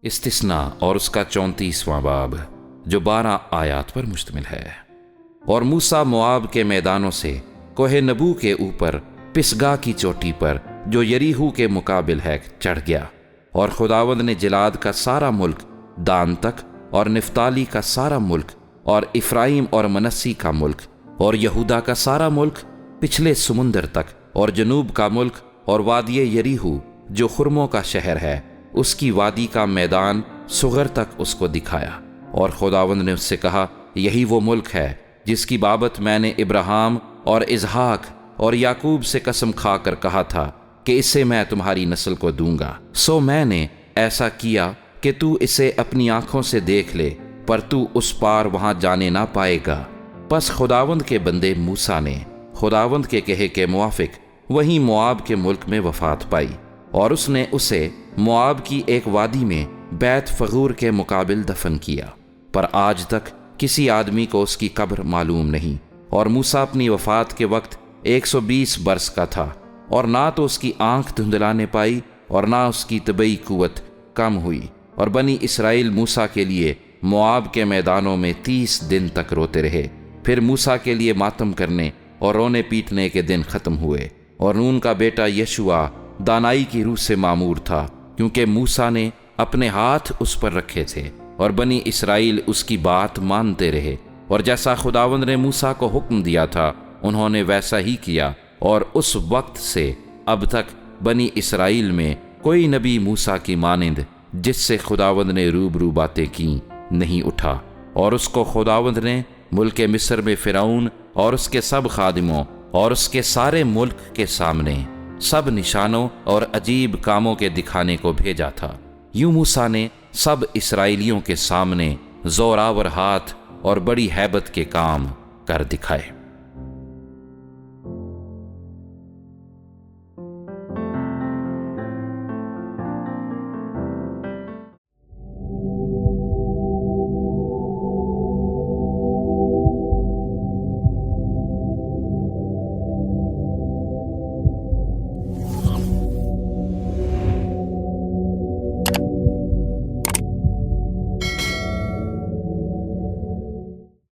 استثنا اور اس کا 34واں باب جو 12 آیات پر مشتمل ہے۔ اور موسیٰ موآب کے میدانوں سے کوہ نبو کے اوپر پسگا کی چوٹی پر جو یریحو کے مقابل ہے چڑھ گیا، اور خداوند نے جلاد کا سارا ملک دان تک، اور نفتالی کا سارا ملک، اور افرائیم اور منسی کا ملک، اور یہودا کا سارا ملک پچھلے سمندر تک، اور جنوب کا ملک، اور وادی یریحو جو خرموں کا شہر ہے، اس کی وادی کا میدان صغر تک اس کو دکھایا۔ اور خداوند نے اس سے کہا، یہی وہ ملک ہے جس کی بابت میں نے ابراہیم اور اسحاق اور یعقوب سے قسم کھا کر کہا تھا کہ اسے میں تمہاری نسل کو دوں گا۔ سو میں نے ایسا کیا کہ تو اسے اپنی آنکھوں سے دیکھ لے، پر تو اس پار وہاں جانے نہ پائے گا۔ پس خداوند کے بندے موسیٰ نے خداوند کے کہے کے موافق وہیں موآب کے ملک میں وفات پائی، اور اس نے اسے موآب کی ایک وادی میں بیت فغور کے مقابل دفن کیا، پر آج تک کسی آدمی کو اس کی قبر معلوم نہیں۔ اور موسیٰ اپنی وفات کے وقت 120 برس کا تھا، اور نہ تو اس کی آنکھ دھندلانے پائی اور نہ اس کی طبعی قوت کم ہوئی۔ اور بنی اسرائیل موسیٰ کے لیے موآب کے میدانوں میں 30 دن تک روتے رہے۔ پھر موسیٰ کے لیے ماتم کرنے اور رونے پیٹنے کے دن ختم ہوئے۔ اور نون کا بیٹا یشوع دانائی کی روح سے معمور تھا، کیونکہ موسیٰ نے اپنے ہاتھ اس پر رکھے تھے، اور بنی اسرائیل اس کی بات مانتے رہے۔ اور جیسا خداوند نے موسیٰ کو حکم دیا تھا انہوں نے ویسا ہی کیا، اور اس وقت سے اب تک بنی اسرائیل میں کوئی نبی موسیٰ کی مانند جس سے خداوند نے روبرو باتیں کیں نہیں اٹھا۔ اور اس کو خداوند نے ملک مصر میں فرعون اور اس کے سب خادموں اور اس کے سارے ملک کے سامنے سب نشانوں اور عجیب کاموں کے دکھانے کو بھیجا تھا۔ یوں موسیٰ نے سب اسرائیلیوں کے سامنے زوراور ہاتھ اور بڑی ہیبت کے کام کر دکھائے۔